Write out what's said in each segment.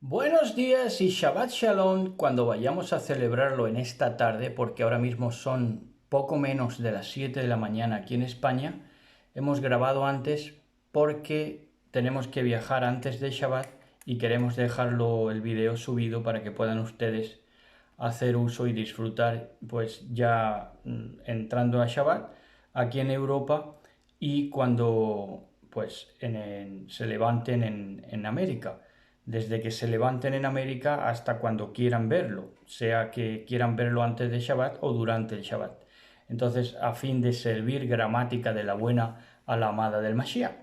Buenos días y Shabbat Shalom cuando vayamos a celebrarlo en esta tarde, porque ahora mismo son poco menos de las 7 de la mañana aquí en España. Hemos grabado antes porque tenemos que viajar antes de Shabbat y queremos dejarlo el video subido para que puedan ustedes hacer uso y disfrutar pues ya entrando a Shabbat aquí en Europa y cuando pues se levanten en América. Desde que se levanten en América hasta cuando quieran verlo, sea que quieran verlo antes de Shabbat o durante el Shabbat. Entonces, a fin de servir gramática de la buena a la amada del Mashiach.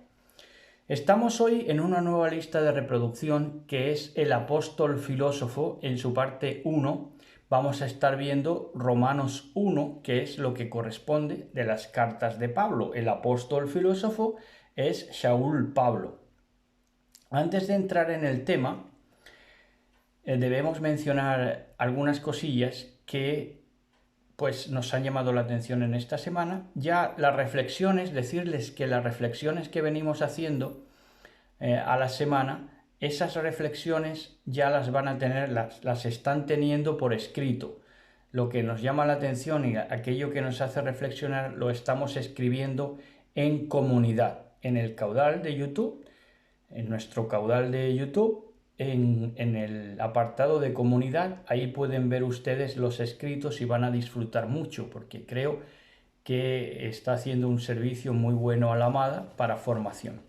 Estamos hoy en una nueva lista de reproducción que es el apóstol filósofo en su parte 1. Vamos a estar viendo Romanos 1, que es lo que corresponde de las cartas de Pablo. El apóstol filósofo es Shaul Pablo. Antes de entrar en el tema, debemos mencionar algunas cosillas que pues nos han llamado la atención en esta semana. Ya las reflexiones, decirles que las reflexiones que venimos haciendo a la semana, esas reflexiones ya las van a tener, las están teniendo por escrito. Lo que nos llama la atención y aquello que nos hace reflexionar lo estamos escribiendo en comunidad, en el caudal de YouTube, en nuestro caudal de YouTube, en el apartado de comunidad. Ahí pueden ver ustedes los escritos y van a disfrutar mucho, porque creo que está haciendo un servicio muy bueno a la amada para formación.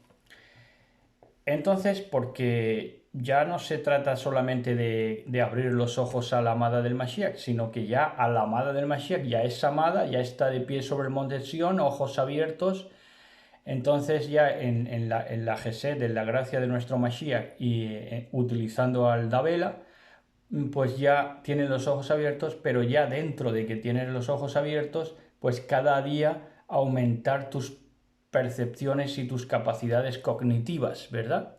Entonces, porque ya no se trata solamente de abrir los ojos a la amada del Mashiach, sino que ya a la amada del Mashiach ya es amada, ya está de pie sobre el monte de Sion, ojos abiertos. Entonces ya en la Gesed, en la gracia de nuestro Mashiach y utilizando al Dabela, pues ya tienes los ojos abiertos, pero ya dentro de que tienes los ojos abiertos, pues cada día aumentar tus percepciones y tus capacidades cognitivas, ¿verdad?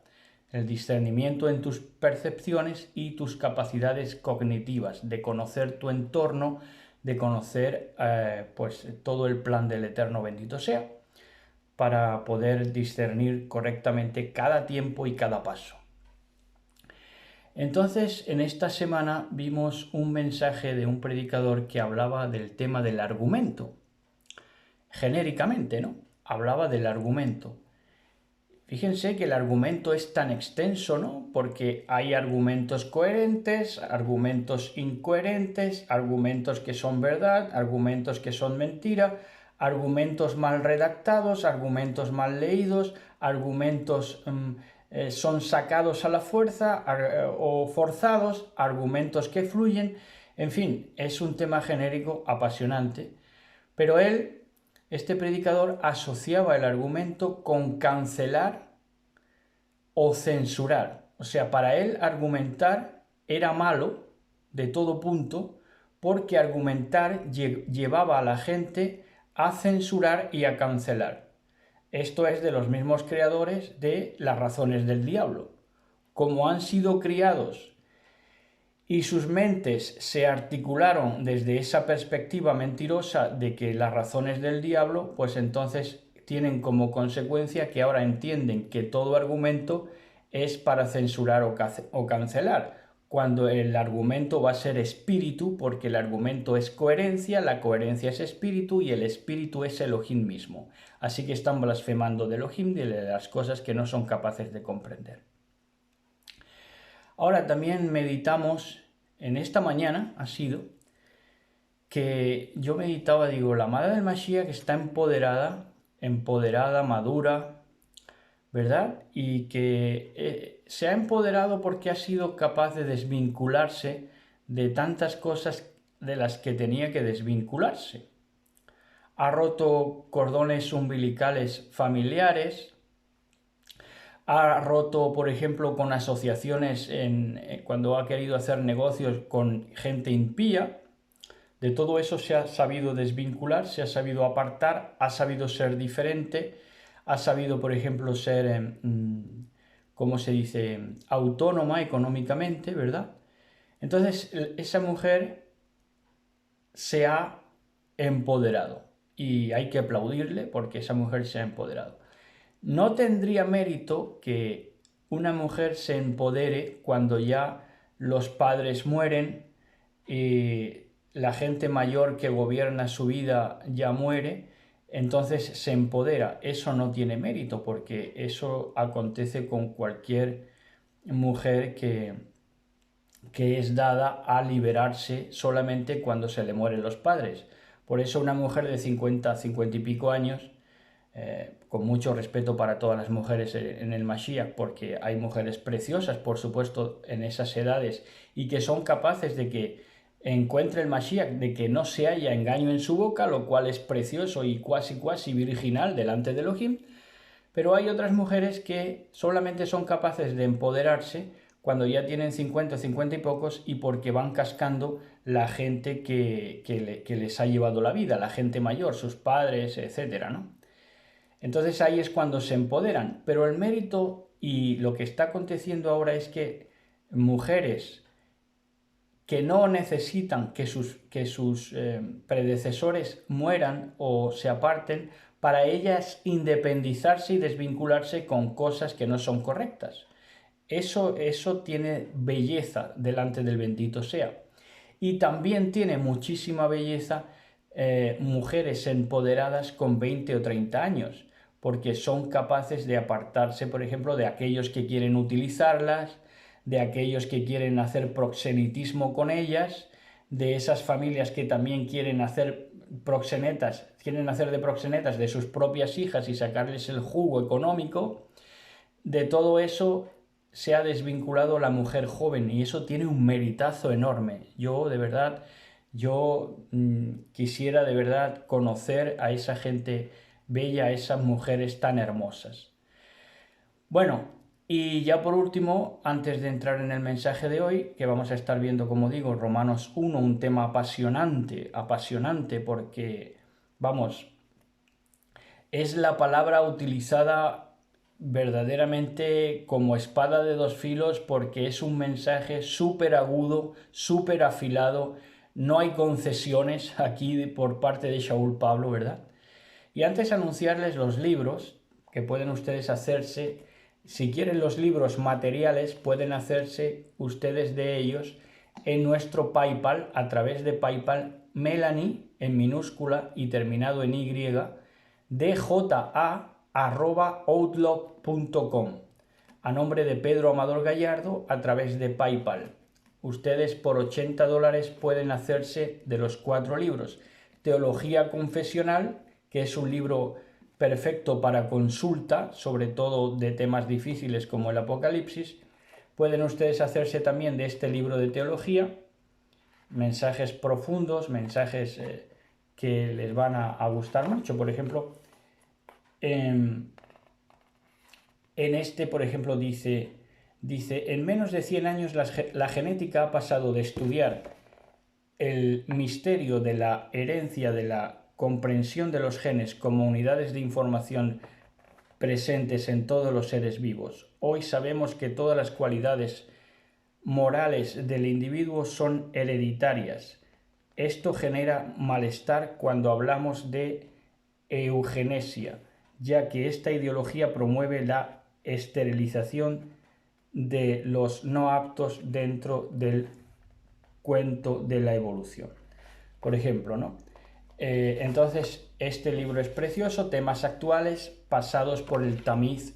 El discernimiento en tus percepciones y tus capacidades cognitivas, de conocer tu entorno, de conocer pues todo el plan del Eterno bendito sea, para poder discernir correctamente cada tiempo y cada paso. Entonces, en esta semana vimos un mensaje de un predicador que hablaba del tema del argumento. Genéricamente, ¿no? Hablaba del argumento. Fíjense que el argumento es tan extenso, ¿no? Porque hay argumentos coherentes, argumentos incoherentes, argumentos que son verdad, argumentos que son mentira, argumentos mal redactados, argumentos mal leídos, argumentos son sacados a la fuerza o forzados, argumentos que fluyen. En fin, es un tema genérico apasionante. Pero este predicador, asociaba el argumento con cancelar o censurar. O sea, para él argumentar era malo de todo punto, porque argumentar llevaba a la gente a censurar y a cancelar. Esto es de los mismos creadores de Las razones del diablo. Como han sido criados y sus mentes se articularon desde esa perspectiva mentirosa de que las razones del diablo, pues entonces tienen como consecuencia que ahora entienden que todo argumento es para censurar o cancelar, cuando el argumento va a ser espíritu, porque el argumento es coherencia, la coherencia es espíritu y el espíritu es Elohim mismo. Así que están blasfemando de Elohim, de las cosas que no son capaces de comprender. Ahora también meditamos, en esta mañana ha sido, que yo meditaba, digo, la amada del Mashiach está empoderada, madura, ¿verdad? Y que se ha empoderado porque ha sido capaz de desvincularse de tantas cosas de las que tenía que desvincularse. Ha roto cordones umbilicales familiares, ha roto, por ejemplo, con asociaciones cuando ha querido hacer negocios con gente impía. De todo eso se ha sabido desvincular, se ha sabido apartar, ha sabido ser diferente, ha sabido, por ejemplo, ser, ¿cómo se dice?, autónoma económicamente, ¿verdad? Entonces, esa mujer se ha empoderado y hay que aplaudirle porque esa mujer se ha empoderado. No tendría mérito que una mujer se empodere cuando ya los padres mueren y la gente mayor que gobierna su vida ya muere, entonces se empodera. Eso no tiene mérito porque eso acontece con cualquier mujer que es dada a liberarse solamente cuando se le mueren los padres. Por eso una mujer de 50, 50 y pico años, con mucho respeto para todas las mujeres en el Mashiach, porque hay mujeres preciosas, por supuesto, en esas edades, y que son capaces de que encuentre el Mashiach, de que no se haya engaño en su boca, lo cual es precioso y cuasi virginal delante de Elohim. Pero hay otras mujeres que solamente son capaces de empoderarse cuando ya tienen 50, 50 y pocos, y porque van cascando la gente que les ha llevado la vida, la gente mayor, sus padres, etcétera, ¿no? Entonces ahí es cuando se empoderan. Pero el mérito y lo que está aconteciendo ahora es que mujeres que no necesitan que sus predecesores mueran o se aparten, para ellas independizarse y desvincularse con cosas que no son correctas. Eso tiene belleza delante del bendito sea. Y también tiene muchísima belleza mujeres empoderadas con 20 o 30 años, porque son capaces de apartarse, por ejemplo, de aquellos que quieren utilizarlas, de aquellos que quieren hacer proxenetismo con ellas, de esas familias que también quieren hacer de proxenetas de sus propias hijas y sacarles el jugo económico. De todo eso se ha desvinculado la mujer joven y eso tiene un meritazo enorme. Yo quisiera de verdad conocer a esa gente bella, a esas mujeres tan hermosas. Bueno, y ya por último, antes de entrar en el mensaje de hoy, que vamos a estar viendo, como digo, Romanos 1, un tema apasionante porque, vamos, es la palabra utilizada verdaderamente como espada de dos filos porque es un mensaje súper agudo, súper afilado, no hay concesiones aquí por parte de Shaul Pablo, ¿verdad? Y antes anunciarles los libros que pueden ustedes hacerse, si quieren los libros materiales, pueden hacerse ustedes de ellos en nuestro PayPal, a través de PayPal, Melanie, en minúscula y terminado en Y, dja@outlook.com, a nombre de Pedro Amador Gallardo, a través de PayPal. Ustedes por $80 pueden hacerse de los 4 libros. Teología confesional, que es un libro perfecto para consulta, sobre todo de temas difíciles como el Apocalipsis. Pueden ustedes hacerse también de este libro de teología, mensajes profundos, mensajes que les van a gustar mucho. Por ejemplo, en este, por ejemplo, dice, en menos de 100 años la genética ha pasado de estudiar el misterio de la herencia, de la comprensión de los genes como unidades de información presentes en todos los seres vivos. Hoy sabemos que todas las cualidades morales del individuo son hereditarias. Esto genera malestar cuando hablamos de eugenesia, ya que esta ideología promueve la esterilización de los no aptos dentro del cuento de la evolución. Por ejemplo, ¿no? Entonces, este libro es precioso, temas actuales pasados por el tamiz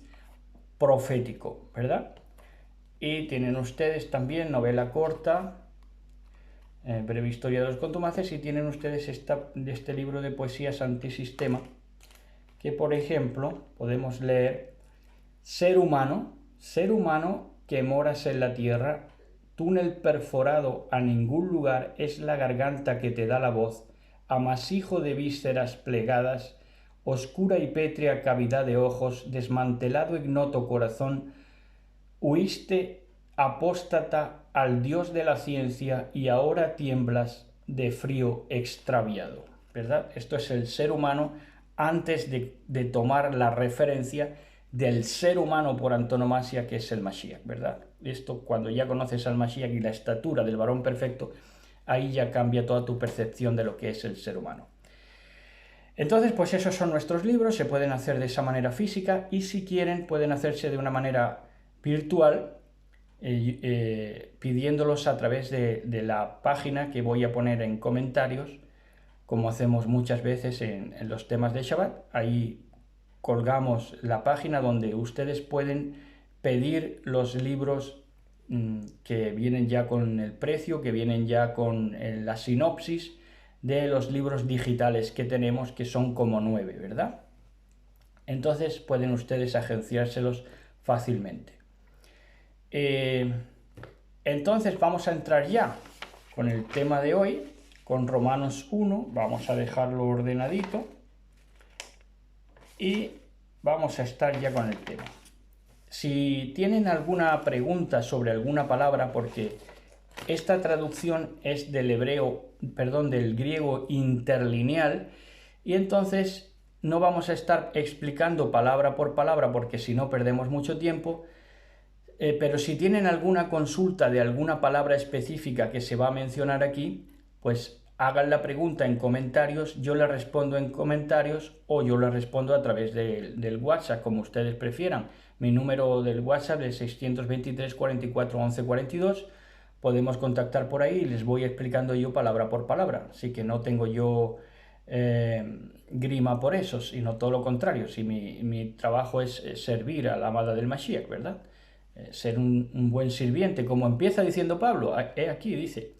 profético, ¿verdad? Y tienen ustedes también novela corta, breve historia de los contumaces, y tienen ustedes este libro de poesías antisistema, que por ejemplo podemos leer: ser humano que moras en la tierra, túnel perforado a ningún lugar es la garganta que te da la voz, amasijo de vísceras plegadas, oscura y pétrea cavidad de ojos, desmantelado ignoto corazón, huiste apóstata al Dios de la ciencia y ahora tiemblas de frío extraviado, ¿verdad? Esto es el ser humano antes de tomar la referencia del ser humano por antonomasia, que es el Mashiach, ¿verdad? Esto, cuando ya conoces al Mashiach y la estatura del varón perfecto, ahí ya cambia toda tu percepción de lo que es el ser humano. Entonces, pues esos son nuestros libros, se pueden hacer de esa manera física y si quieren pueden hacerse de una manera virtual, pidiéndolos a través de la página que voy a poner en comentarios, como hacemos muchas veces en los temas de Shabbat. Ahí colgamos la página donde ustedes pueden pedir los libros que vienen ya con el precio, que vienen ya con la sinopsis de los libros digitales que tenemos, que son como 9, ¿verdad? Entonces pueden ustedes agenciárselos fácilmente. Entonces vamos a entrar ya con el tema de hoy, con Romanos 1, vamos a dejarlo ordenadito y vamos a estar ya con el tema. Si tienen alguna pregunta sobre alguna palabra, porque esta traducción es del del griego interlineal, y entonces no vamos a estar explicando palabra por palabra porque si no perdemos mucho tiempo, pero si tienen alguna consulta de alguna palabra específica que se va a mencionar aquí, pues hagan la pregunta en comentarios, yo la respondo en comentarios o yo la respondo a través del WhatsApp, como ustedes prefieran. Mi número del WhatsApp es 623 44 11 42. Podemos contactar por ahí y les voy explicando yo palabra por palabra. Así que no tengo yo grima por eso, sino todo lo contrario. Si mi trabajo es servir a la amada del Mashiach, ¿verdad? Ser un buen sirviente, como empieza diciendo Pablo. Aquí dice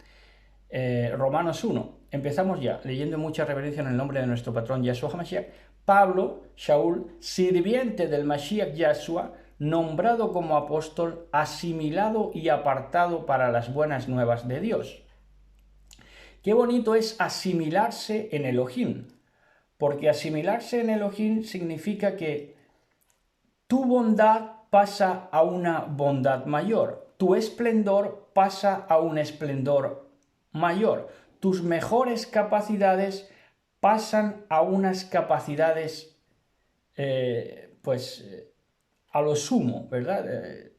Romanos 1. Empezamos ya, leyendo mucha reverencia en el nombre de nuestro patrón Yahshua HaMashiach. Pablo, Shaul, sirviente del Mashiach Yahshua, nombrado como apóstol, asimilado y apartado para las buenas nuevas de Dios. Qué bonito es asimilarse en Elohim, porque asimilarse en Elohim significa que tu bondad pasa a una bondad mayor, tu esplendor pasa a un esplendor mayor, tus mejores capacidades pasan a unas capacidades a lo sumo, ¿verdad?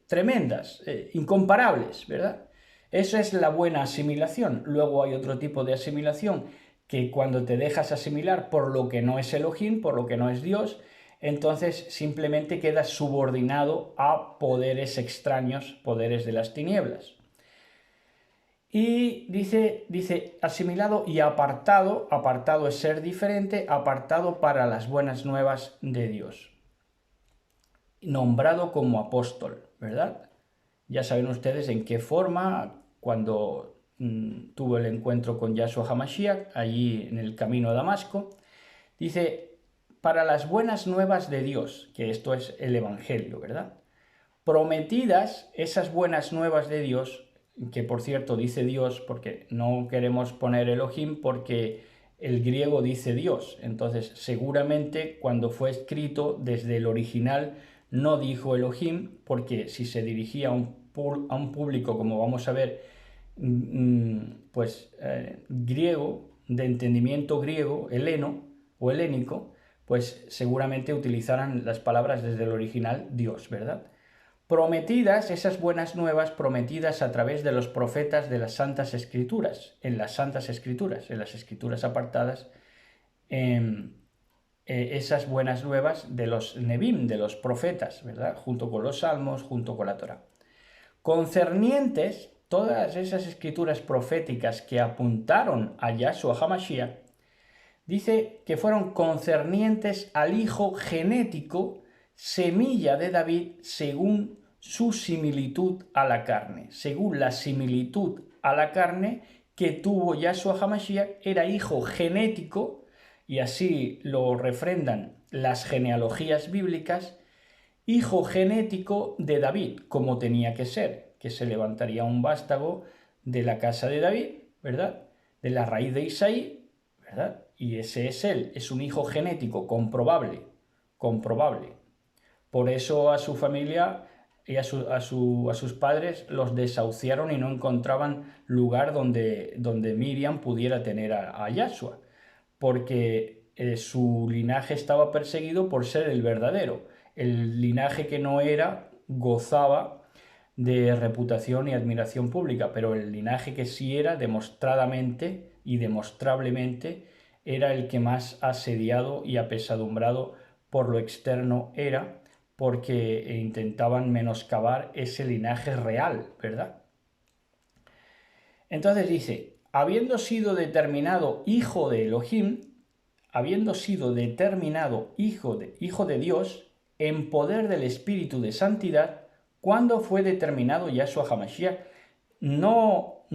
Tremendas, incomparables, ¿verdad? Eso es la buena asimilación. Luego hay otro tipo de asimilación que cuando te dejas asimilar por lo que no es Elohim, por lo que no es Dios, entonces simplemente quedas subordinado a poderes extraños, poderes de las tinieblas. Y dice asimilado y apartado. Apartado es ser diferente, apartado para las buenas nuevas de Dios. Nombrado como apóstol, ¿verdad? Ya saben ustedes en qué forma, cuando tuvo el encuentro con Yahshua HaMashiach, allí en el camino a Damasco, dice, para las buenas nuevas de Dios, que esto es el Evangelio, ¿verdad? Prometidas esas buenas nuevas de Dios, que por cierto dice Dios, porque no queremos poner Elohim porque el griego dice Dios, entonces seguramente cuando fue escrito desde el original no dijo Elohim, porque si se dirigía a un público, como vamos a ver, griego, de entendimiento griego, heleno o helénico, pues seguramente utilizarán las palabras desde el original Dios, ¿verdad? Prometidas, esas buenas nuevas prometidas a través de los profetas de las Santas Escrituras, en las Santas Escrituras, en las Escrituras apartadas, esas buenas nuevas de los Nebim, de los profetas, ¿verdad? Junto con los Salmos, junto con la Torá. Concernientes, todas esas escrituras proféticas que apuntaron a Yahshua HaMashiach, dice que fueron concernientes al hijo genético, semilla de David, según su similitud a la carne. Según la similitud a la carne que tuvo Yahshua HaMashiach, era hijo genético, y así lo refrendan las genealogías bíblicas, hijo genético de David, como tenía que ser, que se levantaría un vástago de la casa de David, ¿verdad? De la raíz de Isaí, ¿verdad? Y ese es él, es un hijo genético comprobable. Por eso a su familia y a sus padres los desahuciaron y no encontraban lugar donde Miriam pudiera tener a Yahshua, porque su linaje estaba perseguido por ser el verdadero. El linaje que no era gozaba de reputación y admiración pública, pero el linaje que sí era, demostradamente y demostrablemente, era el que más asediado y apesadumbrado por lo externo era, porque intentaban menoscabar ese linaje real, ¿verdad? Entonces dice, habiendo sido determinado hijo de Elohim, habiendo sido determinado hijo de Dios, en poder del Espíritu de Santidad, cuando fue determinado Yahshua HaMashiach, no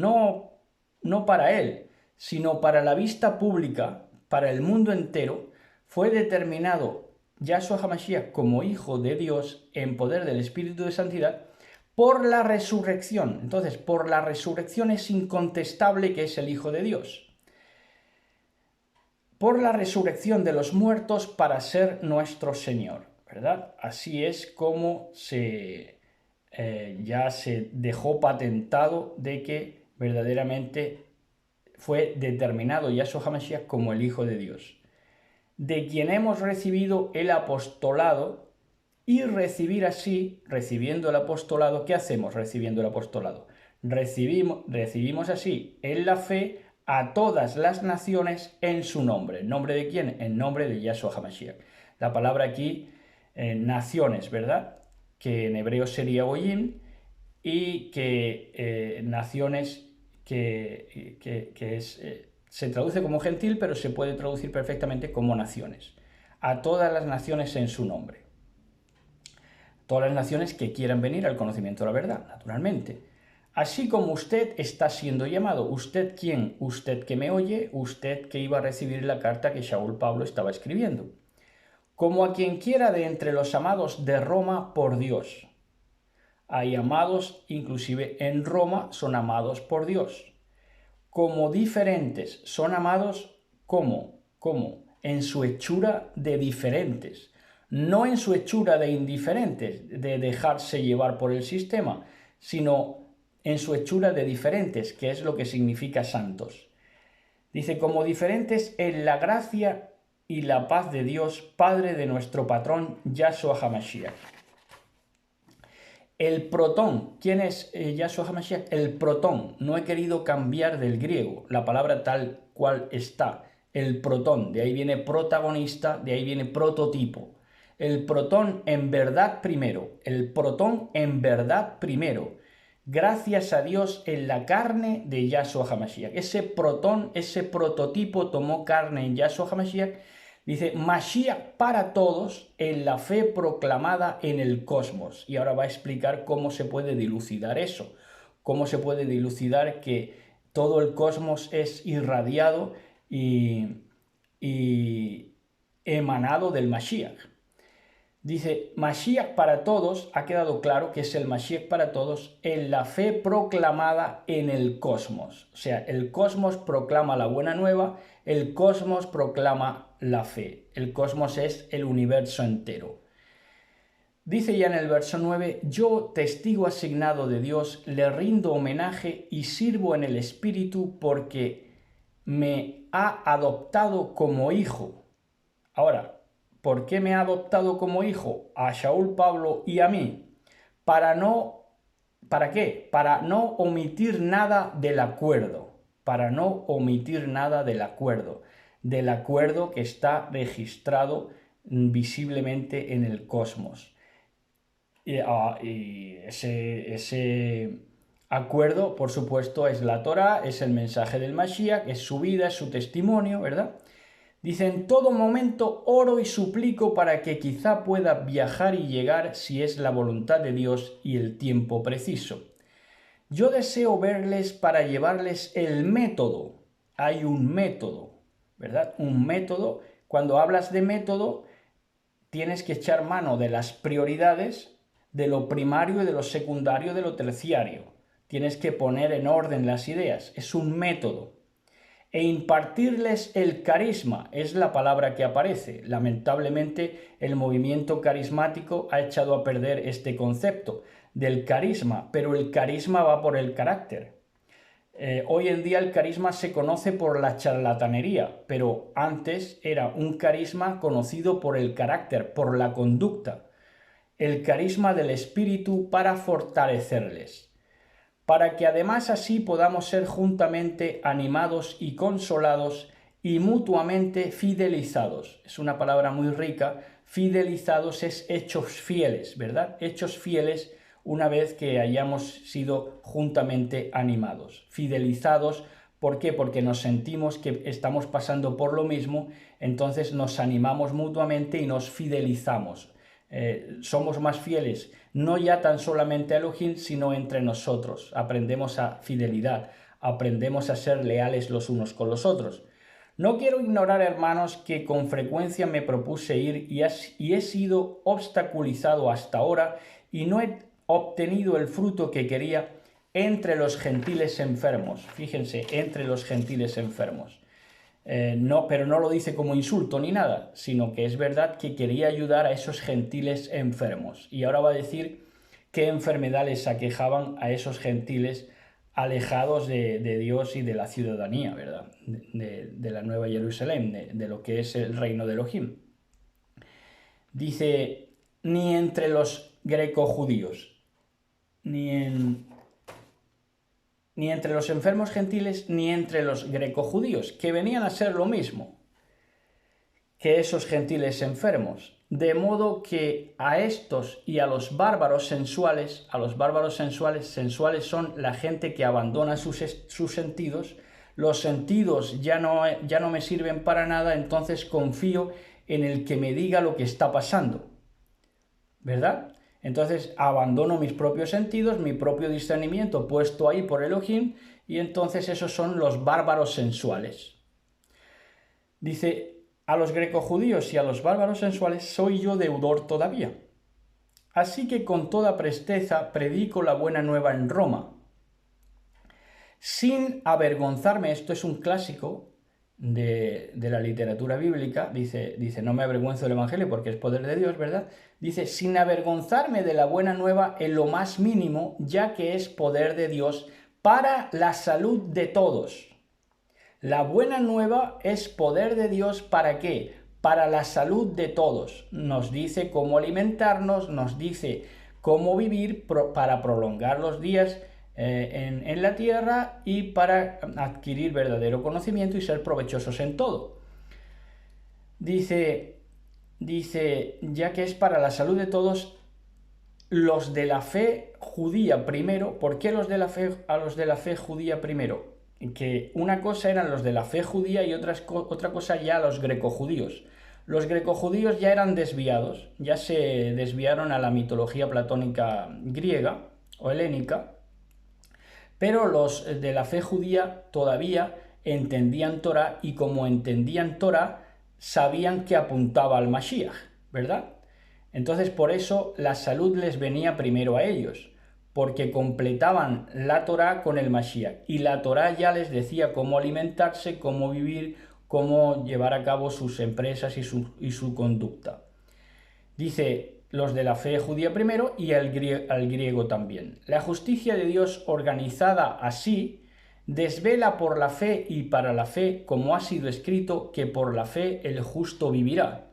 para él, sino para la vista pública, para el mundo entero, fue determinado Yahshua HaMashiach como hijo de Dios en poder del Espíritu de Santidad por la resurrección. Entonces, por la resurrección es incontestable que es el Hijo de Dios. Por la resurrección de los muertos para ser nuestro Señor, ¿verdad? Así es como ya se dejó patentado de que verdaderamente fue determinado Yahshua HaMashiach como el Hijo de Dios, de quien hemos recibido el apostolado. Y recibiendo el apostolado, ¿qué hacemos recibiendo el apostolado? Recibimos así en la fe a todas las naciones en su nombre. ¿En nombre de quién? En nombre de Yahshua HaMashiach. La palabra aquí, naciones, ¿verdad? Que en hebreo sería goyim, y que naciones se traduce como gentil, pero se puede traducir perfectamente como naciones. A todas las naciones en su nombre. Todas las naciones que quieran venir al conocimiento de la verdad, naturalmente. Así como usted está siendo llamado. ¿Usted quién? Usted que me oye, usted que iba a recibir la carta que Shaul Pablo estaba escribiendo. Como a quien quiera de entre los amados de Roma por Dios. Hay amados, inclusive en Roma, son amados por Dios. Como diferentes, son amados ¿cómo? En su hechura de diferentes. No en su hechura de indiferentes, de dejarse llevar por el sistema, sino en su hechura de diferentes, que es lo que significa santos. Dice, como diferentes en la gracia y la paz de Dios, Padre de nuestro patrón, Yahshua HaMashiach. El protón, ¿quién es Yahshua HaMashiach? El protón, no he querido cambiar del griego, la palabra tal cual está. El protón, de ahí viene protagonista, de ahí viene prototipo. El protón en verdad primero, el protón en verdad primero, gracias a Dios en la carne de Yahshua HaMashiach. Ese protón, ese prototipo tomó carne en Yahshua HaMashiach. Dice, Mashiach para todos en la fe proclamada en el cosmos. Y ahora va a explicar cómo se puede dilucidar eso, cómo se puede dilucidar que todo el cosmos es irradiado y emanado del Mashiach. Dice, Mashiach para todos, ha quedado claro que es el Mashiach para todos en la fe proclamada en el cosmos. O sea, el cosmos proclama la buena nueva, el cosmos proclama la fe. El cosmos es el universo entero. Dice ya en el verso 9, yo, testigo asignado de Dios, le rindo homenaje y sirvo en el Espíritu porque me ha adoptado como hijo. Ahora, ¿por qué me ha adoptado como hijo a Shaul Pablo y a mí? ¿Para qué? Para no omitir nada del acuerdo. Para no omitir nada del acuerdo que está registrado visiblemente en el cosmos. Y ese acuerdo, por supuesto, es la Torá, es el mensaje del Mashiach, es su vida, es su testimonio, ¿verdad? Dice, en todo momento oro y suplico para que quizá pueda viajar y llegar si es la voluntad de Dios y el tiempo preciso. Yo deseo verles para llevarles el método. Hay un método, ¿verdad? Un método. Cuando hablas de método, tienes que echar mano de las prioridades, de lo primario y de lo secundario, de lo terciario. Tienes que poner en orden las ideas. Es un método. E impartirles el carisma, es la palabra que aparece. Lamentablemente, el movimiento carismático ha echado a perder este concepto del carisma, pero el carisma va por el carácter. Hoy en día el carisma se conoce por la charlatanería, pero antes era un carisma conocido por el carácter, por la conducta. El carisma del Espíritu para fortalecerles, para que además así podamos ser juntamente animados y consolados y mutuamente fidelizados. Es una palabra muy rica, Fidelizados es hechos fieles, ¿verdad? Hechos fieles una vez que hayamos sido juntamente animados. Fidelizados, ¿por qué? Porque nos sentimos que estamos pasando por lo mismo, entonces nos animamos mutuamente y nos fidelizamos. Somos más fieles, no ya tan solamente a Elohim, sino entre nosotros. Aprendemos a fidelidad, aprendemos a ser leales los unos con los otros. No quiero ignorar, hermanos, que con frecuencia me propuse ir y he sido obstaculizado hasta ahora y no he obtenido el fruto que quería entre los gentiles enfermos. Fíjense, entre los gentiles enfermos. Pero no lo dice como insulto ni nada, sino que es verdad que quería ayudar a esos gentiles enfermos. Y ahora va a decir qué enfermedades aquejaban a esos gentiles alejados de Dios y de la ciudadanía, ¿verdad? De la Nueva Jerusalén, de lo que es el reino de Elohim. Dice, ni entre los greco-judíos, ni entre los enfermos gentiles, ni entre los greco-judíos, que venían a ser lo mismo que esos gentiles enfermos. De modo que a estos y a los bárbaros sensuales, sensuales son la gente que abandona sus sentidos, los sentidos ya no me sirven para nada, entonces confío en el que me diga lo que está pasando, ¿verdad? Entonces abandono mis propios sentidos, mi propio discernimiento puesto ahí por Elohim, y entonces esos son los bárbaros sensuales. Dice, a los greco-judíos y a los bárbaros sensuales soy yo deudor todavía. Así que con toda presteza predico la buena nueva en Roma, sin avergonzarme. Esto es un clásico de la literatura bíblica. Dice, no me avergüenzo del Evangelio porque es poder de Dios, ¿verdad? Dice, sin avergonzarme de la buena nueva en lo más mínimo, ya que es poder de Dios para la salud de todos. La buena nueva es poder de Dios, ¿para qué? Para la salud de todos. Nos dice cómo alimentarnos, nos dice cómo vivir para prolongar los días en la tierra y para adquirir verdadero conocimiento y ser provechosos en todo. Dice, ya que es para la salud de todos, los de la fe judía primero. ¿Por qué a los de la fe judía primero? Que una cosa eran los de la fe judía y otra cosa ya los greco-judíos. Los greco-judíos ya eran desviados, ya se desviaron a la mitología platónica griega o helénica, pero los de la fe judía todavía entendían Torah, y como entendían Torah, sabían que apuntaba al Mashiach, ¿verdad? Entonces por eso la salud les venía primero a ellos, porque completaban la Torá con el Mashiach, y la Torá ya les decía cómo alimentarse, cómo vivir, cómo llevar a cabo sus empresas y su conducta. Dice, los de la fe judía primero y al griego también. La justicia de Dios organizada así desvela por la fe y para la fe, como ha sido escrito, que por la fe el justo vivirá.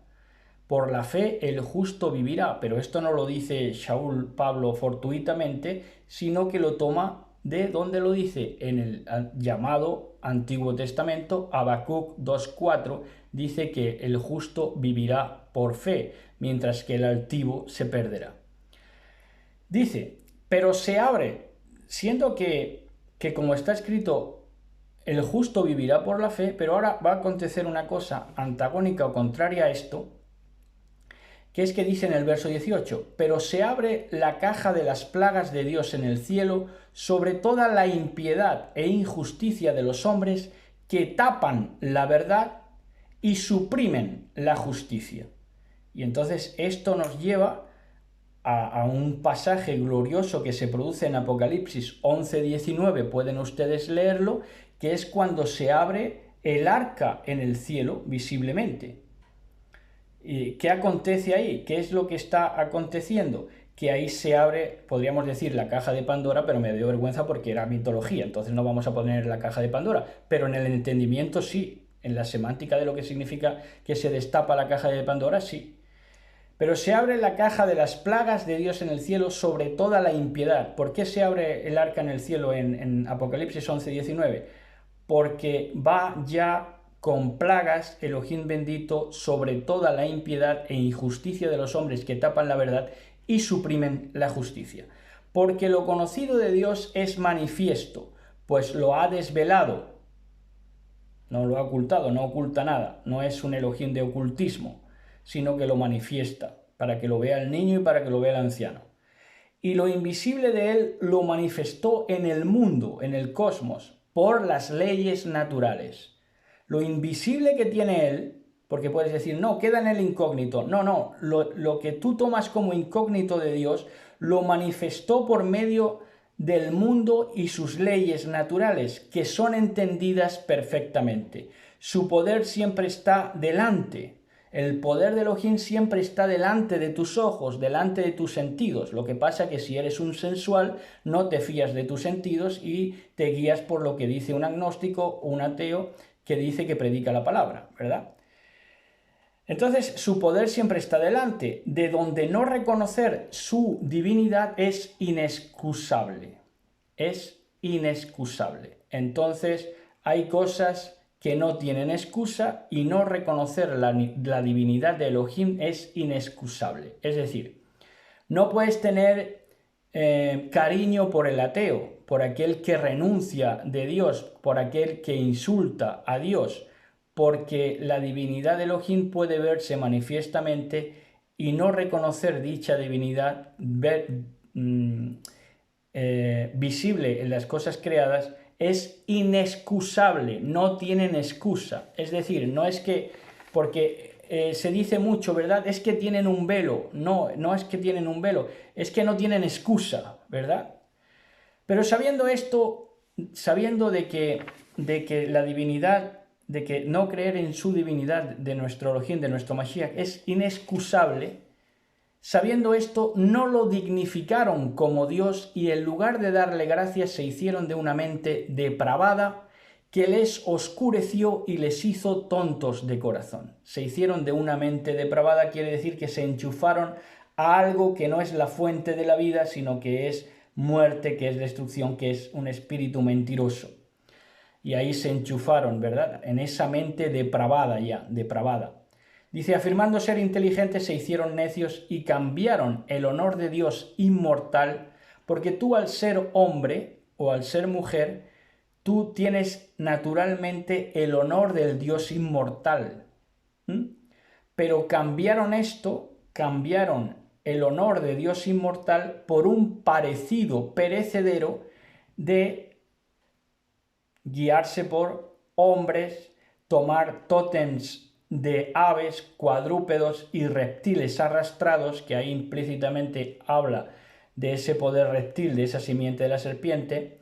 Por la fe el justo vivirá, pero esto no lo dice Shaul Pablo fortuitamente, sino que lo toma de donde lo dice, en el llamado Antiguo Testamento. Habacuc 2:4 dice que el justo vivirá por fe, mientras que el altivo se perderá. Dice, pero se abre, siendo que como está escrito, el justo vivirá por la fe, pero ahora va a acontecer una cosa antagónica o contraria a esto, que es que dice en el verso 18, pero se abre la caja de las plagas de Dios en el cielo sobre toda la impiedad e injusticia de los hombres que tapan la verdad y suprimen la justicia. Y entonces esto nos lleva a un pasaje glorioso que se produce en Apocalipsis 11:19, pueden ustedes leerlo, que es cuando se abre el arca en el cielo visiblemente. ¿Y qué acontece ahí? ¿Qué es lo que está aconteciendo? Que ahí se abre, podríamos decir, la caja de Pandora, pero me dio vergüenza porque era mitología, entonces no vamos a poner la caja de Pandora, pero en el entendimiento sí, en la semántica de lo que significa que se destapa la caja de Pandora, sí. Pero se abre la caja de las plagas de Dios en el cielo sobre toda la impiedad. ¿Por qué se abre el arca en el cielo en Apocalipsis 11:19? Porque va ya con plagas, Elohim bendito, sobre toda la impiedad e injusticia de los hombres que tapan la verdad y suprimen la justicia. Porque lo conocido de Dios es manifiesto, pues lo ha desvelado. No lo ha ocultado, no oculta nada, no es un Elohim de ocultismo, sino que lo manifiesta, para que lo vea el niño y para que lo vea el anciano. Y lo invisible de él lo manifestó en el mundo, en el cosmos, por las leyes naturales. Lo invisible que tiene él, porque puedes decir, no, queda en el incógnito. No, lo que tú tomas como incógnito de Dios, lo manifestó por medio del mundo y sus leyes naturales, que son entendidas perfectamente. Su poder siempre está delante. El poder de Elohim siempre está delante de tus ojos, delante de tus sentidos. Lo que pasa es que si eres un sensual, no te fías de tus sentidos y te guías por lo que dice un agnóstico o un ateo que dice que predica la palabra, ¿verdad? Entonces, su poder siempre está delante, de donde no reconocer su divinidad es inexcusable. Es inexcusable. Entonces, hay cosas que no tienen excusa y no reconocer la divinidad de Elohim es inexcusable. Es decir, no puedes tener cariño por el ateo, por aquel que renuncia de Dios, por aquel que insulta a Dios, porque la divinidad de Elohim puede verse manifiestamente y no reconocer dicha divinidad visible en las cosas creadas es inexcusable, no tienen excusa. Es decir, no es que, porque se dice mucho, ¿verdad? Es que tienen un velo. No es que tienen un velo, es que no tienen excusa, ¿verdad? Pero sabiendo esto, sabiendo de que la divinidad, de que no creer en su divinidad de nuestro Elohim, de nuestro Mashiach, es inexcusable, sabiendo esto, no lo dignificaron como Dios y en lugar de darle gracias se hicieron de una mente depravada que les oscureció y les hizo tontos de corazón. Se hicieron de una mente depravada quiere decir que se enchufaron a algo que no es la fuente de la vida, sino que es muerte, que es destrucción, que es un espíritu mentiroso. Y ahí se enchufaron, ¿verdad? En esa mente depravada ya, depravada. Dice, afirmando ser inteligentes se hicieron necios y cambiaron el honor de Dios inmortal, porque tú al ser hombre o al ser mujer, tú tienes naturalmente el honor del Dios inmortal. Pero cambiaron esto, cambiaron el honor de Dios inmortal por un parecido perecedero de guiarse por hombres, tomar tótems de aves, cuadrúpedos y reptiles arrastrados, que ahí implícitamente habla de ese poder reptil, de esa simiente de la serpiente,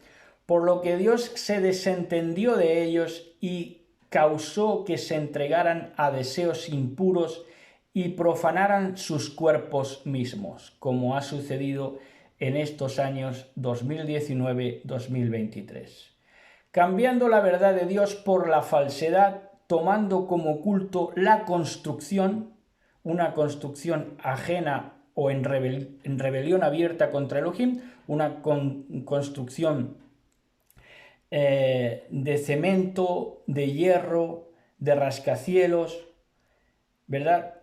por lo que Dios se desentendió de ellos y causó que se entregaran a deseos impuros y profanaran sus cuerpos mismos, como ha sucedido en estos años 2019-2023. Cambiando la verdad de Dios por la falsedad, tomando como culto la construcción, una construcción ajena o en rebelión abierta contra Elohim, una construcción de cemento, de hierro, de rascacielos, ¿verdad?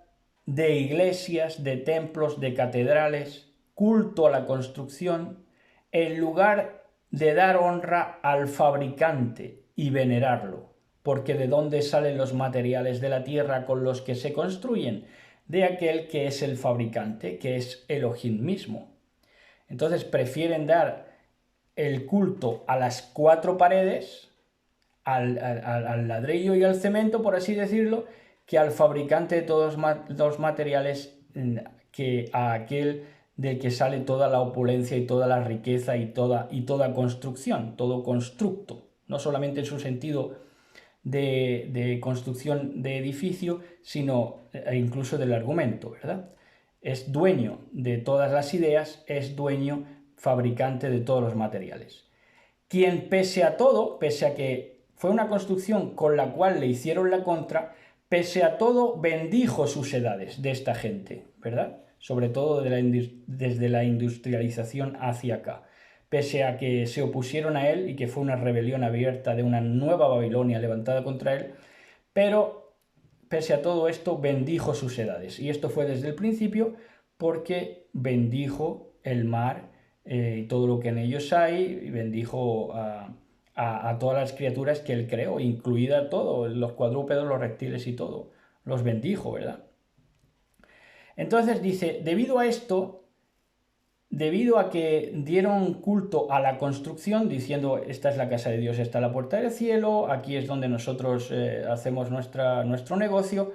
De iglesias, de templos, de catedrales, culto a la construcción, en lugar de dar honra al fabricante y venerarlo, porque ¿de dónde salen los materiales de la tierra con los que se construyen? De aquel que es el fabricante, que es Elohim mismo. Entonces prefieren dar el culto a las cuatro paredes, al ladrillo y al cemento, por así decirlo, que al fabricante de todos los materiales, que a aquel del que sale toda la opulencia y toda la riqueza y toda construcción, todo constructo, no solamente en su sentido de construcción de edificio, sino incluso del argumento, ¿verdad? Es dueño de todas las ideas, es dueño, fabricante de todos los materiales. Quien pese a todo, pese a que fue una construcción con la cual le hicieron la contra, pese a todo bendijo sus edades de esta gente, ¿verdad? Sobre todo desde la industrialización hacia acá. Pese a que se opusieron a él y que fue una rebelión abierta de una nueva Babilonia levantada contra él, pero pese a todo esto bendijo sus edades. Y esto fue desde el principio porque bendijo el mar y todo lo que en ellos hay, y bendijo a todas las criaturas que él creó, incluida todo, los cuadrúpedos, los reptiles y todo. Los bendijo, ¿verdad? Entonces dice, debido a esto, debido a que dieron culto a la construcción, diciendo, esta es la casa de Dios, esta es la puerta del cielo, aquí es donde nosotros hacemos nuestro negocio,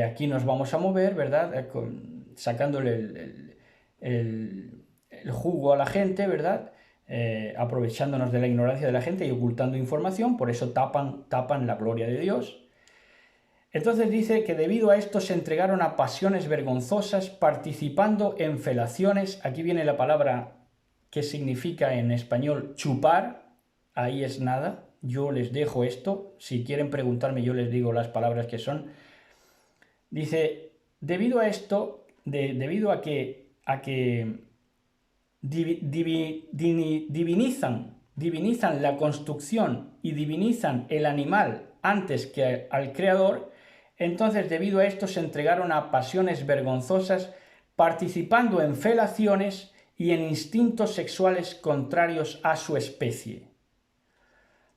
aquí nos vamos a mover, ¿verdad? Sacándole el jugo a la gente, ¿verdad? Aprovechándonos de la ignorancia de la gente y ocultando información, por eso tapan la gloria de Dios. Entonces dice que debido a esto se entregaron a pasiones vergonzosas, participando en felaciones. Aquí viene la palabra que significa en español chupar, ahí es nada, yo les dejo esto, si quieren preguntarme yo les digo las palabras que son. Dice, debido a esto, debido a que divinizan la construcción y divinizan el animal antes que al creador, entonces debido a esto se entregaron a pasiones vergonzosas, participando en felaciones y en instintos sexuales contrarios a su especie.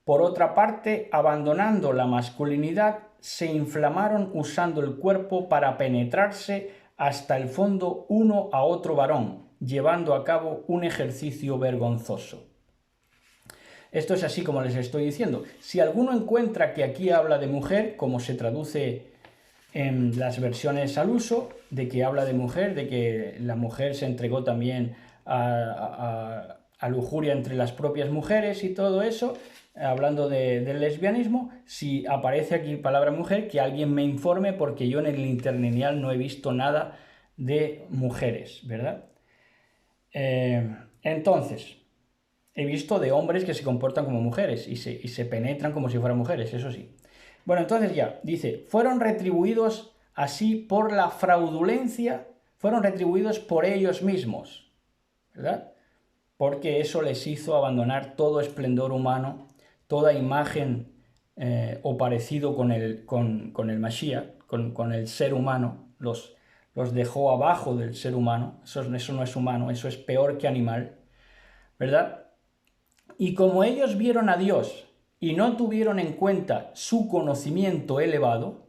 Por otra parte, abandonando la masculinidad, se inflamaron usando el cuerpo para penetrarse hasta el fondo uno a otro varón, llevando a cabo un ejercicio vergonzoso. Esto es así como les estoy diciendo. Si alguno encuentra que aquí habla de mujer, como se traduce en las versiones al uso, de que habla de mujer, de que la mujer se entregó también a lujuria entre las propias mujeres y todo eso, hablando del lesbianismo, si aparece aquí palabra mujer, que alguien me informe, porque yo en el interlineal no he visto nada de mujeres, ¿verdad? Entonces, he visto de hombres que se comportan como mujeres y se penetran como si fueran mujeres, eso sí. Bueno, entonces ya, dice, fueron retribuidos así por la fraudulencia, fueron retribuidos por ellos mismos, ¿verdad? Porque eso les hizo abandonar todo esplendor humano, toda imagen o parecido con el Mashiach, con el ser humano, los dejó abajo del ser humano, eso no es humano, eso es peor que animal, ¿verdad? Y como ellos vieron a Dios y no tuvieron en cuenta su conocimiento elevado,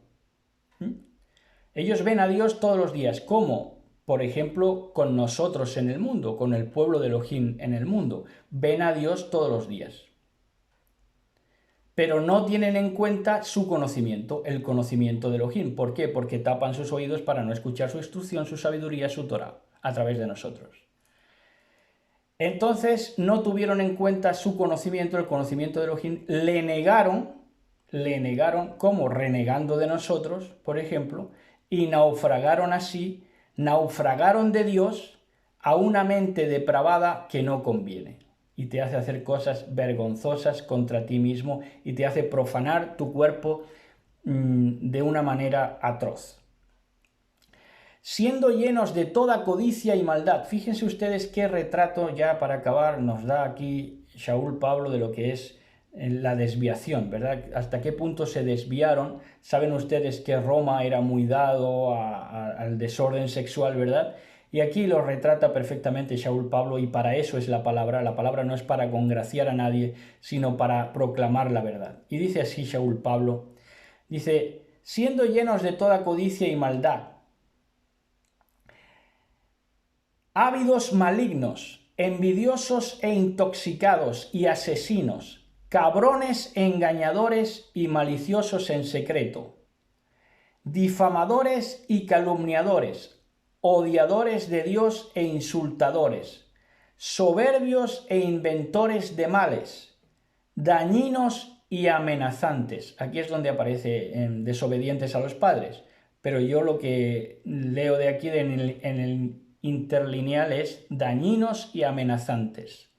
ellos ven a Dios todos los días, como, por ejemplo, con nosotros en el mundo, con el pueblo de Elohim en el mundo, ven a Dios todos los días. Pero no tienen en cuenta su conocimiento, el conocimiento de Elohim. ¿Por qué? Porque tapan sus oídos para no escuchar su instrucción, su sabiduría, su Torah, a través de nosotros. Entonces no tuvieron en cuenta su conocimiento, el conocimiento de Elohim, le negaron como renegando de nosotros, por ejemplo, y naufragaron de Dios a una mente depravada que no conviene y te hace hacer cosas vergonzosas contra ti mismo y te hace profanar tu cuerpo de una manera atroz. Siendo llenos de toda codicia y maldad. Fíjense ustedes qué retrato, ya para acabar, nos da aquí Shaul Pablo de lo que es la desviación, ¿verdad? Hasta qué punto se desviaron. Saben ustedes que Roma era muy dado al desorden sexual, ¿verdad? Y aquí lo retrata perfectamente Shaul Pablo, y para eso es la palabra. La palabra no es para congraciar a nadie, sino para proclamar la verdad. Y dice así Shaul Pablo, dice, siendo llenos de toda codicia y maldad, ávidos malignos, envidiosos e intoxicados y asesinos, cabrones, engañadores y maliciosos en secreto, difamadores y calumniadores, odiadores de Dios e insultadores, soberbios e inventores de males, dañinos y amenazantes. Aquí es donde aparece desobedientes a los padres, pero yo lo que leo de aquí en el interlineal es dañinos y amenazantes.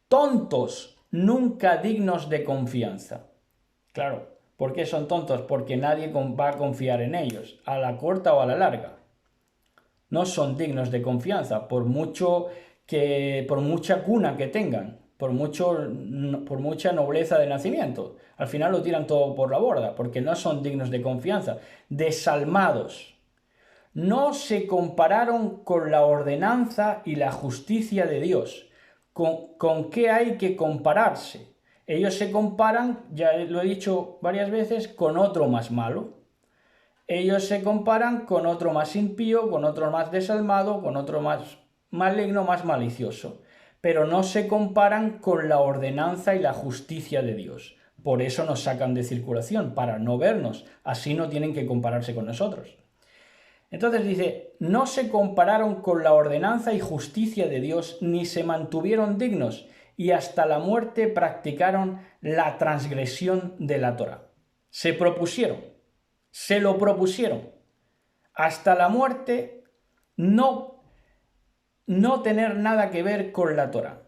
Tontos, nunca dignos de confianza. Claro, ¿por qué son tontos? Porque nadie va a confiar en ellos, a la corta o a la larga. No son dignos de confianza, por mucha cuna que tengan. por mucha nobleza de nacimiento. Al final lo tiran todo por la borda, porque no son dignos de confianza. Desalmados. No se compararon con la ordenanza y la justicia de Dios. ¿Con qué hay que compararse? Ellos se comparan, ya lo he dicho varias veces, con otro más malo. Ellos se comparan con otro más impío, con otro más desalmado, con otro más maligno, más malicioso. Pero no se comparan con la ordenanza y la justicia de Dios. Por eso nos sacan de circulación, para no vernos. Así no tienen que compararse con nosotros. Entonces dice, no se compararon con la ordenanza y justicia de Dios, ni se mantuvieron dignos, y hasta la muerte practicaron la transgresión de la Torá. Se lo propusieron, hasta la muerte no tener nada que ver con la Torá.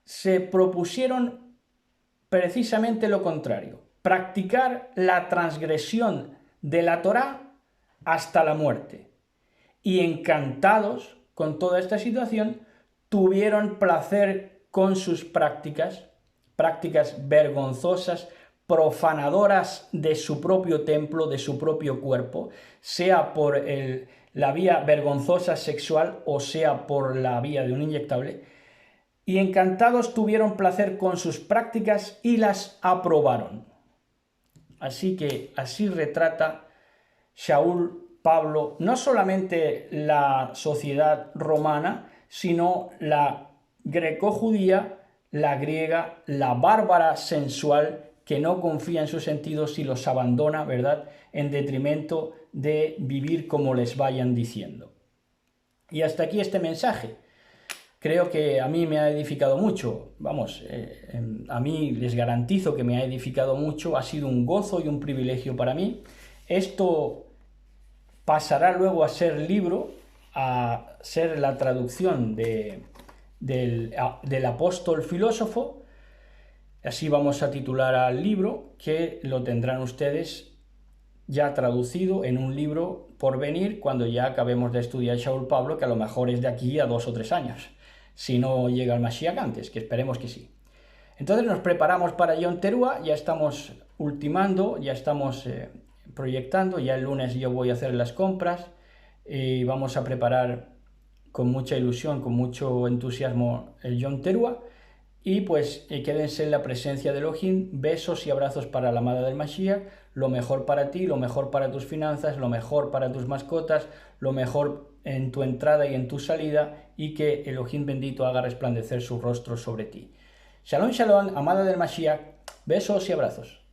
Se propusieron precisamente lo contrario, practicar la transgresión de la Torá hasta la muerte. Y encantados con toda esta situación, tuvieron placer con sus prácticas vergonzosas, profanadoras de su propio templo, de su propio cuerpo, sea por la vía vergonzosa sexual o sea por la vía de un inyectable, y encantados tuvieron placer con sus prácticas y las aprobaron. Así que así retrata Shaul, Pablo, no solamente la sociedad romana, sino la greco-judía, la griega, la bárbara sensual, que no confía en sus sentidos y los abandona, ¿verdad?, en detrimento de vivir como les vayan diciendo. Y hasta aquí este mensaje. Creo que a mí me ha edificado mucho, a mí les garantizo que me ha edificado mucho, ha sido un gozo y un privilegio para mí. Esto pasará luego a ser libro, a ser la traducción del apóstol filósofo. Así vamos a titular al libro, que lo tendrán ustedes ya traducido en un libro por venir cuando ya acabemos de estudiar Shaul Pablo, que a lo mejor es de aquí a 2 o 3 años, si no llega el Mashiach antes, que esperemos que sí. Entonces nos preparamos para Yom Teruah, ya estamos ultimando, ya estamos proyectando, ya el lunes yo voy a hacer las compras y vamos a preparar con mucha ilusión, con mucho entusiasmo el Yom Teruah, y pues quédense en la presencia de Elohim. Besos y abrazos para la amada del Mashiach, lo mejor para ti, lo mejor para tus finanzas, lo mejor para tus mascotas, lo mejor en tu entrada y en tu salida, y que Elohim bendito haga resplandecer su rostro sobre ti. Shalom, shalom, amada del Mashiach, besos y abrazos.